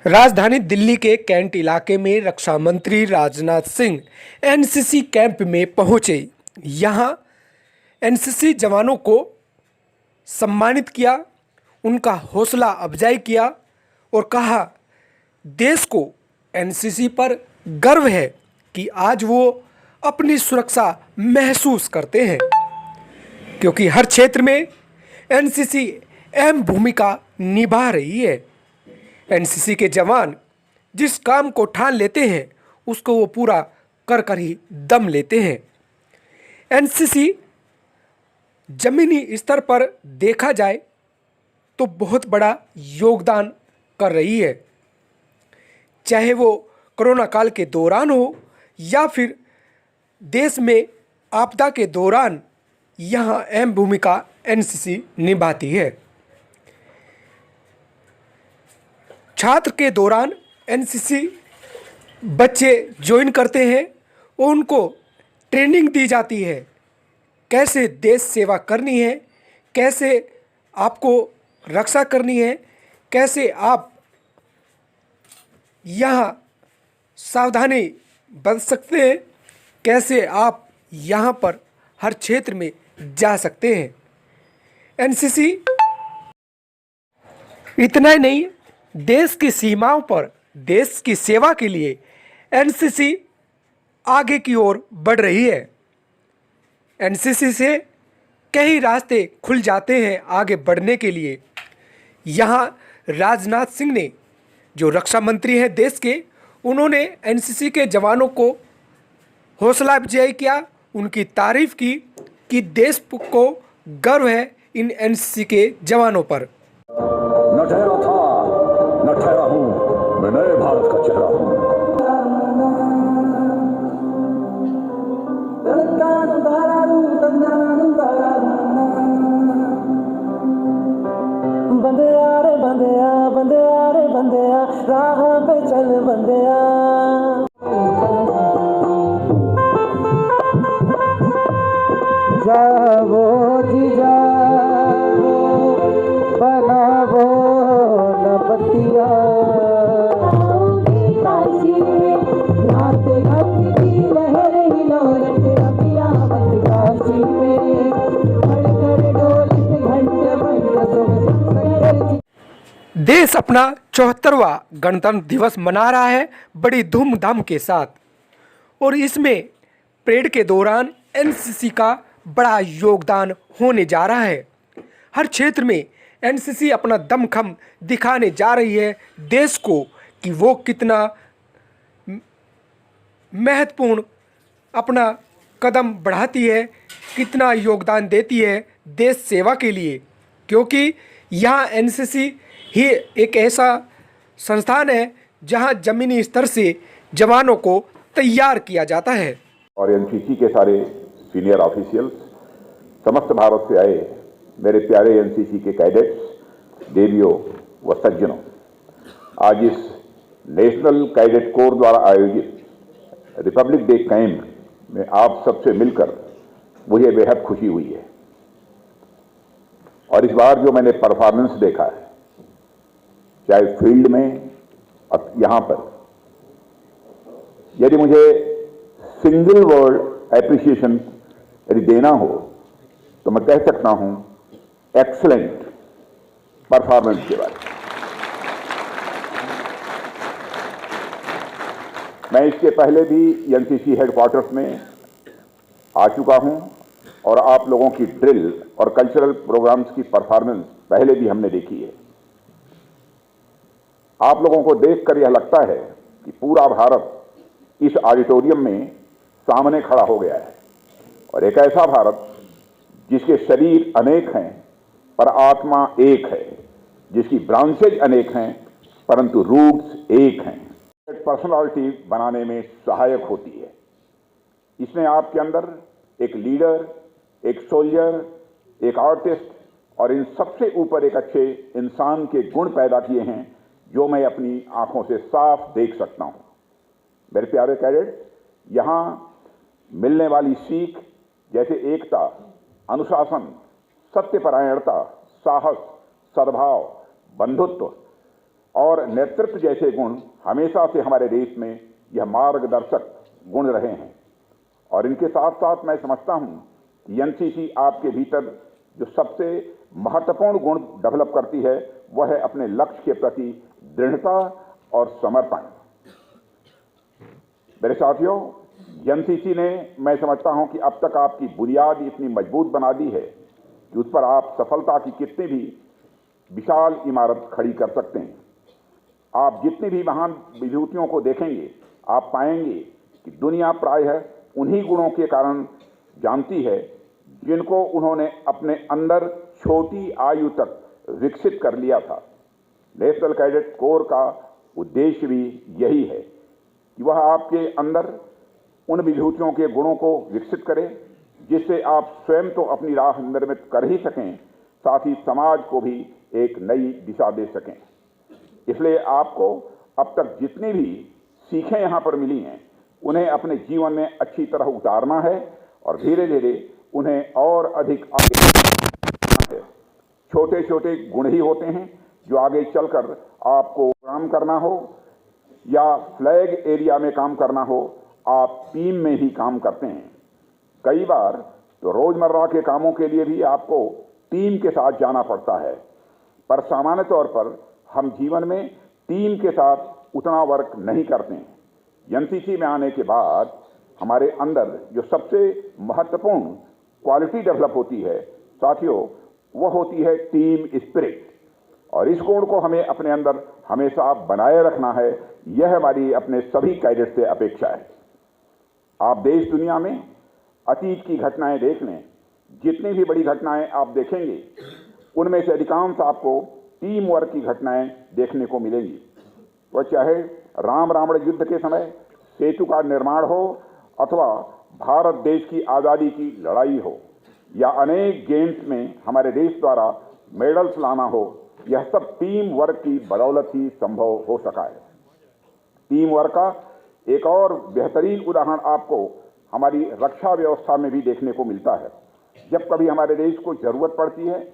राजधानी दिल्ली के कैंट इलाके में रक्षा मंत्री राजनाथ सिंह एनसीसी कैंप में पहुंचे। यहां एनसीसी जवानों को सम्मानित किया, उनका हौसला अफजाई किया और कहा देश को एनसीसी पर गर्व है कि आज वो अपनी सुरक्षा महसूस करते हैं, क्योंकि हर क्षेत्र में एनसीसी अहम भूमिका निभा रही है। एनसीसी के जवान जिस काम को ठान लेते हैं उसको वो पूरा कर कर ही दम लेते हैं। एनसीसी जमीनी स्तर पर देखा जाए तो बहुत बड़ा योगदान कर रही है, चाहे वो कोरोना काल के दौरान हो या फिर देश में आपदा के दौरान। यहाँ अहम भूमिका एनसीसी निभाती है। छात्र के दौरान एनसीसी बच्चे ज्वाइन करते हैं और उनको ट्रेनिंग दी जाती है, कैसे देश सेवा करनी है, कैसे आपको रक्षा करनी है, कैसे आप यहाँ सावधानी बरत सकते हैं, कैसे आप यहाँ पर हर क्षेत्र में जा सकते हैं। एनसीसी इतना ही नहीं, देश की सीमाओं पर देश की सेवा के लिए एनसीसी आगे की ओर बढ़ रही है। एनसीसी से कई रास्ते खुल जाते हैं आगे बढ़ने के लिए। यहाँ राजनाथ सिंह ने, जो रक्षा मंत्री हैं देश के, उन्होंने एनसीसी के जवानों को हौसला अफजाई किया, उनकी तारीफ की कि देश को गर्व है इन एनसीसी के जवानों पर। न ठहरा था न ठहरा हूं, मैं नए भारत का चेहरा हूं। बंदिया रे बंदिया, बंदिया रे बंदिया, राह पे चल बंदिया। जाओ जी जाओ, बनावो न बतिया। काशी में नाते भक्ति की लहर हिलोरत रबिया मत काशी में, खड़खड़ डोलत घंट बन। देश अपना 74वां गणतंत्र दिवस मना रहा है बड़ी धूमधाम के साथ, और इसमें परेड के दौरान एनसीसी का बड़ा योगदान होने जा रहा है। हर क्षेत्र में एनसीसी अपना दमखम दिखाने जा रही है देश को कि वो कितना महत्वपूर्ण अपना कदम बढ़ाती है, कितना योगदान देती है देश सेवा के लिए। क्योंकि यहाँ एनसीसी ही एक ऐसा संस्थान है जहाँ ज़मीनी स्तर से जवानों को तैयार किया जाता है। और एनसीसी के सारे सीनियर ऑफिशियल्स, समस्त भारत से आए मेरे प्यारे एनसीसी के कैडेट्स, देवियों व सज्जनों, आज इस नेशनल कैडेट कोर द्वारा आयोजित रिपब्लिक डे कैंप में आप सबसे मिलकर मुझे बेहद खुशी हुई है। और इस बार जो मैंने परफॉर्मेंस देखा है, चाहे फील्ड में और यहाँ पर, यदि मुझे सिंगल वर्ड एप्रिसिएशन यदि देना हो तो मैं कह सकता हूं एक्सीलेंट परफॉर्मेंस के बारे में। मैं इसके पहले भी एनसीसी हेडक्वार्टर्स में आ चुका हूं और आप लोगों की ड्रिल और कल्चरल प्रोग्राम्स की परफॉर्मेंस पहले भी हमने देखी है। आप लोगों को देखकर यह लगता है कि पूरा भारत इस ऑडिटोरियम में सामने खड़ा हो गया है, और एक ऐसा भारत जिसके शरीर अनेक हैं पर आत्मा एक है, जिसकी ब्रांचेज अनेक हैं परंतु रूट्स एक हैं। पर्सनालिटी बनाने में सहायक होती है। इसने आपके अंदर एक लीडर, एक सोल्जर, एक आर्टिस्ट और इन सबसे ऊपर एक अच्छे इंसान के गुण पैदा किए हैं, जो मैं अपनी आंखों से साफ देख सकता हूं। मेरे प्यारे कैडेट्स, यहाँ मिलने वाली सीख जैसे एकता, अनुशासन, सत्यपरायणता, साहस, सद्भाव, बंधुत्व, और नेतृत्व जैसे गुण हमेशा से हमारे देश में यह मार्गदर्शक गुण रहे हैं। और इनके साथ साथ मैं समझता हूं कि एनसीसी आपके भीतर जो सबसे महत्वपूर्ण गुण डेवलप करती है वह है अपने लक्ष्य के प्रति दृढ़ता और समर्पण। मेरे साथियों, एनसीसी ने, मैं समझता हूं कि अब तक आपकी बुनियाद इतनी मजबूत बना दी है कि उस पर आप सफलता की कितनी भी विशाल इमारत खड़ी कर सकते हैं। आप जितनी भी महान विभूतियों को देखेंगे, आप पाएंगे कि दुनिया प्रायः उन्हीं गुणों के कारण जानती है जिनको उन्होंने अपने अंदर छोटी आयु तक विकसित कर लिया था। नेशनल कैडेट कोर का उद्देश्य भी यही है कि वह आपके अंदर उन विभूतियों के गुणों को विकसित करे जिससे आप स्वयं तो अपनी राह निर्मित कर ही सकें, साथ ही समाज को भी एक नई दिशा दे सकें। इसलिए आपको अब तक जितनी भी सीखें यहाँ पर मिली हैं उन्हें अपने जीवन में अच्छी तरह उतारना है और धीरे धीरे उन्हें और अधिक आगे बढ़ाना है। छोटे छोटे गुण ही होते हैं जो आगे चलकर आपको काम करना हो या फ्लैग एरिया में काम करना हो, आप टीम में ही काम करते हैं। कई बार तो रोजमर्रा के कामों के लिए भी आपको टीम के साथ जाना पड़ता है, पर सामान्य तौर पर हम जीवन में टीम के साथ उतना वर्क नहीं करते हैं। एनसीसी में आने के बाद हमारे अंदर जो सबसे महत्वपूर्ण क्वालिटी डेवलप होती है साथियों, वह होती है टीम स्पिरिट। और इस गुण को हमें अपने अंदर हमेशा बनाए रखना है, यह हमारी अपने सभी कैडेट से अपेक्षा है। आप देश दुनिया में अतीत की घटनाएं देख लें, जितनी भी बड़ी घटनाएं आप देखेंगे उनमें से अधिकांश आपको टीम वर्क की घटनाएं देखने को मिलेंगी। वह चाहे राम रावण युद्ध के समय सेतु का निर्माण हो अथवा भारत देश की आज़ादी की लड़ाई हो या अनेक गेम्स में हमारे देश द्वारा मेडल्स लाना हो, यह सब टीम वर्क की बदौलत ही संभव हो सका है। टीम वर्क का एक और बेहतरीन उदाहरण आपको हमारी रक्षा व्यवस्था में भी देखने को मिलता है। जब कभी हमारे देश को जरूरत पड़ती है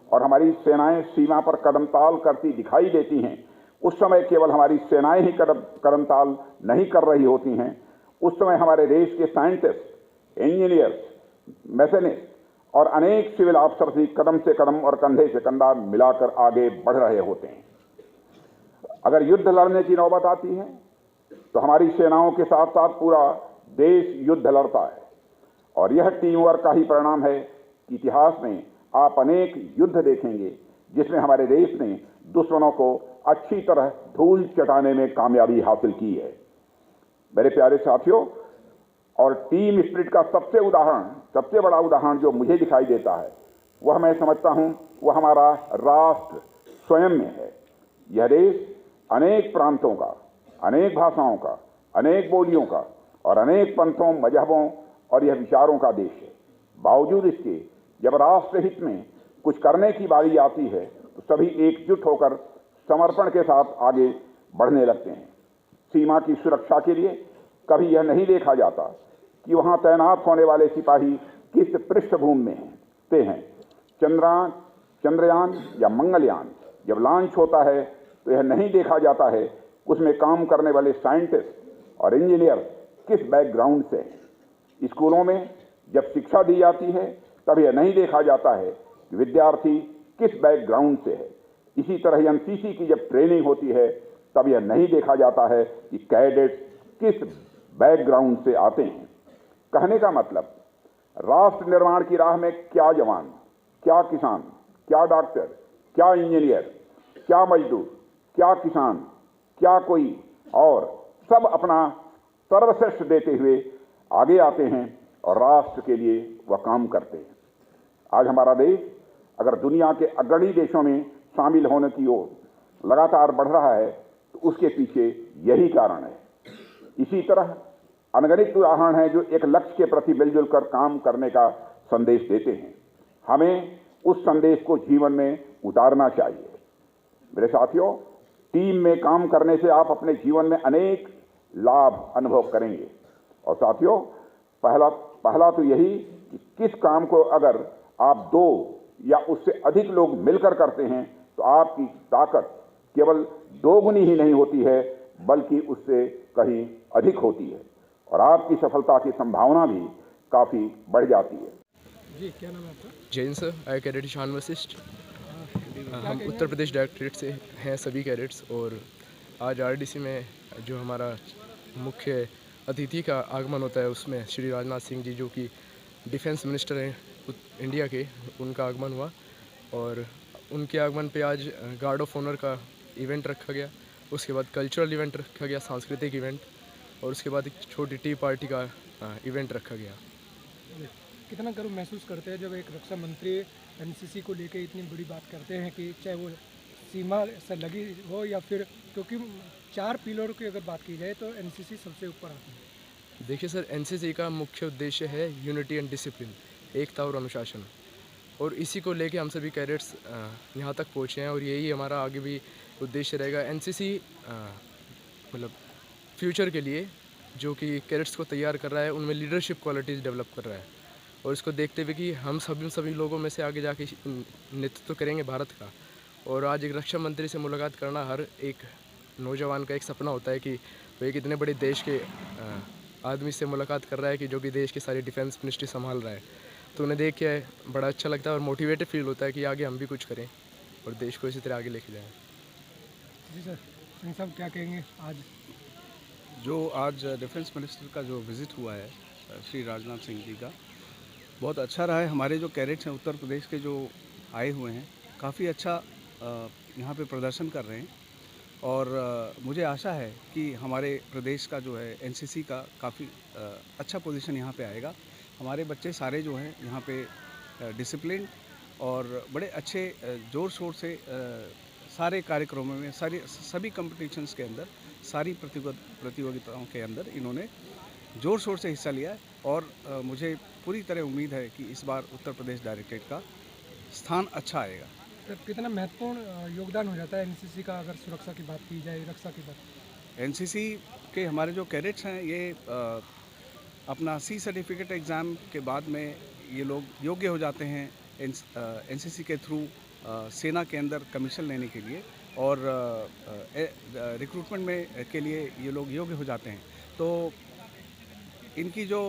और हमारी सेनाएं सीमा पर कदमताल करती दिखाई देती हैं, उस समय केवल हमारी सेनाएं ही कदमताल नहीं कर रही होती हैं, उस समय हमारे देश के साइंटिस्ट, इंजीनियर्स, मैकेनिस्ट और अनेक सिविल अफसर भी कदम से कदम और कंधे से कंधा मिलाकर आगे बढ़ रहे होते हैं। अगर युद्ध लड़ने की नौबत आती है तो हमारी सेनाओं के साथ साथ पूरा देश युद्ध लड़ता है और यह टीम वर्क का ही परिणाम है कि इतिहास में आप अनेक युद्ध देखेंगे जिसमें हमारे देश ने दुश्मनों को अच्छी तरह धूल चटाने में कामयाबी हासिल की है। मेरे प्यारे साथियों, और टीम स्पिरिट का सबसे बड़ा उदाहरण जो मुझे दिखाई देता है वह मैं समझता हूं वह हमारा राष्ट्र स्वयं में है। यह देश अनेक प्रांतों का, अनेक भाषाओं का, अनेक बोलियों का और अनेक पंथों, मजहबों और यह विचारों का देश है। बावजूद इसके जब राष्ट्र हित में कुछ करने की बारी आती है तो सभी एकजुट होकर समर्पण के साथ आगे बढ़ने लगते हैं। सीमा की सुरक्षा के लिए कभी यह नहीं देखा जाता कि वहां तैनात होने वाले सिपाही किस पृष्ठभूमि में हैं। चंद्रयान या मंगलयान जब लॉन्च होता है तो यह नहीं देखा जाता है उसमें काम करने वाले साइंटिस्ट और इंजीनियर किस बैकग्राउंड से हैं। स्कूलों में जब शिक्षा दी जाती है तब यह नहीं देखा जाता है कि विद्यार्थी किस बैकग्राउंड से है। इसी तरह एनसीसी की जब ट्रेनिंग होती है तब यह नहीं देखा जाता है कि कैडेट्स किस बैकग्राउंड से आते हैं। कहने का मतलब, राष्ट्र निर्माण की राह में क्या जवान, क्या किसान, क्या डॉक्टर, क्या इंजीनियर, क्या मजदूर, क्या किसान, क्या कोई और सब अपना सर्वश्रेष्ठ देते हुए आगे आते हैं और राष्ट्र के लिए वह काम करते हैं। आज हमारा देश अगर दुनिया के अग्रणी देशों में शामिल होने की ओर लगातार बढ़ रहा है तो उसके पीछे यही कारण है। इसी तरह अनगणित उदाहरण हैं जो एक लक्ष्य के प्रति मिलजुल कर काम करने का संदेश देते हैं। हमें उस संदेश को जीवन में उतारना चाहिए। मेरे साथियों, टीम में काम करने से आप अपने जीवन में अनेक लाभ अनुभव करेंगे। और साथियों, पहला तो यही कि किस काम को अगर आप दो या उससे अधिक लोग मिलकर करते हैं तो आपकी ताकत केवल दोगुनी ही नहीं होती है बल्कि उससे कहीं अधिक होती है और आपकी सफलता की संभावना भी काफ़ी बढ़ जाती है। जी, क्या नाम है आपका? जैन सर, आई कैडेट ईशान वशिष्ठ। हम उत्तर प्रदेश डायरेक्टरेट से हैं सभी कैडेट्स, और आज आरडीसी में जो हमारा मुख्य अतिथि का आगमन होता है उसमें श्री राजनाथ सिंह जी, जो कि डिफेंस मिनिस्टर हैं इंडिया के, उनका आगमन हुआ। और उनके आगमन पे आज गार्ड ऑफ ऑनर का इवेंट रखा गया, उसके बाद कल्चरल इवेंट रखा गया, सांस्कृतिक इवेंट, और उसके बाद एक छोटी टी पार्टी का इवेंट रखा गया। कितना गर्व महसूस करते हैं जब एक रक्षा मंत्री एनसीसी को लेके इतनी बड़ी बात करते हैं कि चाहे वो सीमा से लगी हो या फिर, क्योंकि 4 पिलर की अगर बात की जाए तो एनसीसी सबसे ऊपर आती है। देखिए सर, एनसीसी का मुख्य उद्देश्य है यूनिटी एंड डिसिप्लिन, एकता और अनुशासन, और इसी को लेके हम सभी कैडेट्स यहाँ तक पहुँचे हैं, और यही हमारा आगे भी उद्देश्य रहेगा। एनसीसी मतलब फ्यूचर के लिए जो कि कैडेट्स को तैयार कर रहा है, उनमें लीडरशिप क्वालिटीज़ डेवलप कर रहा है, और इसको देखते हुए कि हम सभी लोगों में से आगे जाके नेतृत्व करेंगे भारत का। और आज एक रक्षा मंत्री से मुलाकात करना हर एक नौजवान का एक सपना होता है कि वो एक इतने बड़े देश के आदमी से मुलाकात कर रहा है कि जो कि देश की सारी डिफेंस मिनिस्ट्री संभाल रहा है। तो उन्हें देख के बड़ा अच्छा लगता है और मोटिवेटेड फील होता है कि आगे हम भी कुछ करें और देश को इसी तरह आगे लेके जाएं। जी सर, सिंह साहब क्या कहेंगे आज? जो आज डिफेंस मिनिस्टर का जो विज़िट हुआ है श्री राजनाथ सिंह जी का, बहुत अच्छा रहा है। हमारे जो कैडेट्स हैं उत्तर प्रदेश के जो आए हुए हैं, काफ़ी अच्छा यहाँ पे प्रदर्शन कर रहे हैं, और मुझे आशा है कि हमारे प्रदेश का जो है एनसीसी का काफ़ी अच्छा पोजीशन यहाँ पे आएगा। हमारे बच्चे सारे जो हैं यहाँ पे डिसिप्लिन और बड़े अच्छे ज़ोर शोर से सारे कार्यक्रमों में, सभी कॉम्पिटिशन्स के अंदर, सारी प्रतियोगिताओं के अंदर इन्होंने ज़ोर शोर से हिस्सा लिया है, और मुझे पूरी तरह उम्मीद है कि इस बार उत्तर प्रदेश डायरेक्टरेट का स्थान अच्छा आएगा। तो कितना महत्वपूर्ण योगदान हो जाता है एनसीसी का अगर सुरक्षा की बात की जाए, रक्षा की बात? एनसीसी के हमारे जो कैडेट्स हैं, ये अपना सी सर्टिफिकेट एग्ज़ाम के बाद में ये लोग योग्य हो जाते हैं एनसीसी के थ्रू सेना के अंदर कमीशन लेने के लिए, और रिक्रूटमेंट में के लिए ये लोग योग्य हो जाते हैं। तो इनकी जो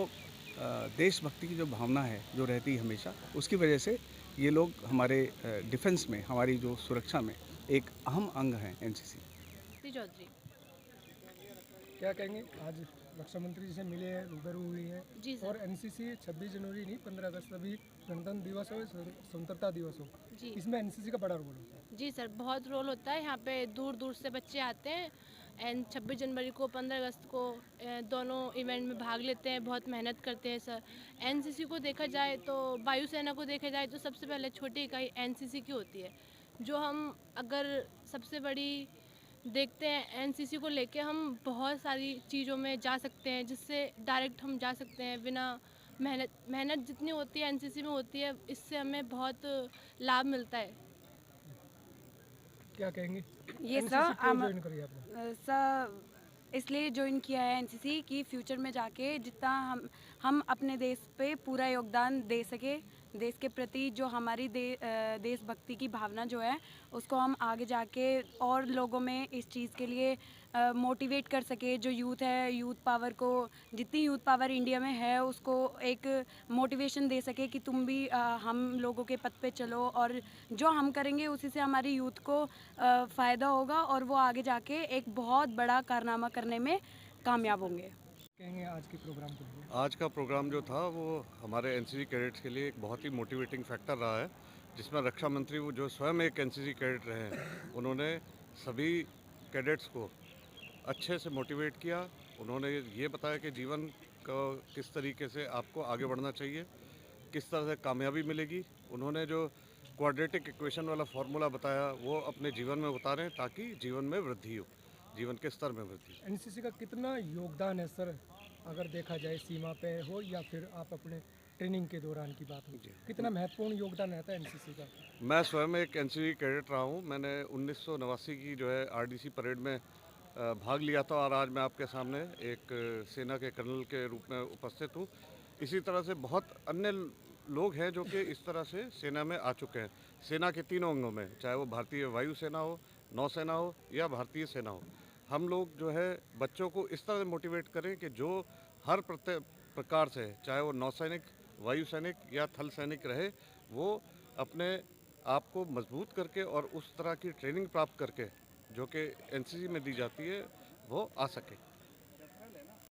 देशभक्ति की जो भावना है जो रहती है हमेशा, उसकी वजह से ये लोग हमारे डिफेंस में, हमारी जो सुरक्षा में एक अहम अंग हैं एनसीसी। चौधरी। क्या कहेंगे आज रक्षा मंत्री जी से मिले हैं, रूबरू हुई है? जी सर। और एनसीसी 26 जनवरी नहीं, 15 अगस्त अभी गणतंत्र दिवस हो, स्वतंत्रता दिवस हो, जी इसमें एनसीसी का बड़ा रोल होता है। जी सर, बहुत रोल होता है। यहाँ पे दूर दूर से बच्चे आते हैं एंड 26 जनवरी को, 15 अगस्त को दोनों इवेंट में भाग लेते हैं, बहुत मेहनत करते हैं सर। एनसीसी को देखा जाए तो, वायुसेना को देखा जाए तो सबसे पहले छोटी इकाई एनसीसी की होती है। जो हम अगर सबसे बड़ी देखते हैं, एनसीसी को लेके हम बहुत सारी चीज़ों में जा सकते हैं, जिससे डायरेक्ट हम जा सकते हैं बिना मेहनत जितनी होती है एनसीसी में होती है, इससे हमें बहुत लाभ मिलता है। क्या कहेंगे? ये NCC सर क्यों ज्वाइन करी आपने? सर इसलिए ज्वाइन किया है एनसीसी कि फ्यूचर में जाके जितना हम अपने देश पे पूरा योगदान दे सके, देश के प्रति जो हमारी देशभक्ति की भावना जो है उसको हम आगे जाके और लोगों में इस चीज़ के लिए मोटिवेट कर सके। जो यूथ है, यूथ पावर को, जितनी यूथ पावर इंडिया में है उसको एक मोटिवेशन दे सके कि तुम भी हम लोगों के पथ पे चलो, और जो हम करेंगे उसी से हमारी यूथ को फ़ायदा होगा और वो आगे जाके एक बहुत बड़ा कारनामा करने में कामयाब होंगे। कहेंगे आज के प्रोग्राम को? आज का प्रोग्राम जो था वो हमारे एनसीसी कैडेट्स के लिए एक बहुत ही मोटिवेटिंग फैक्टर रहा है, जिसमें रक्षा मंत्री वो जो स्वयं एक एनसीसी कैडेट रहे हैं, उन्होंने सभी कैडेट्स को अच्छे से मोटिवेट किया। उन्होंने ये बताया कि जीवन का किस तरीके से आपको आगे बढ़ना चाहिए, किस तरह से कामयाबी मिलेगी। उन्होंने जो क्वाड्रेटिक इक्वेशन वाला फार्मूला बताया वो अपने जीवन में उतारें ताकि जीवन में वृद्धि हो, जीवन के स्तर में वृद्धि। एनसीसी का कितना योगदान है सर, अगर देखा जाए सीमा पे हो या फिर आप अपने ट्रेनिंग के दौरान की बात हो, कितना महत्वपूर्ण योगदान रहता है एनसीसी का? मैं स्वयं एक एनसीसी कैडेट रहा हूँ। मैंने 1989 की जो है आरडीसी परेड में भाग लिया था, और आज मैं आपके सामने एक सेना के कर्नल के रूप में उपस्थित हूँ। इसी तरह से बहुत अन्य लोग हैं जो कि इस तरह से सेना में आ चुके हैं। सेना के तीनों अंगों में, चाहे वो भारतीय वायुसेना हो, नौसेना हो या भारतीय सेना हो, हम लोग जो है बच्चों को इस तरह से मोटिवेट करें कि जो हर प्रकार से, चाहे वो नौसैनिक, वायु सैनिक या थल सैनिक रहे, वो अपने आप को मजबूत करके और उस तरह की ट्रेनिंग प्राप्त करके जो कि एनसीसी में दी जाती है वो आ सके।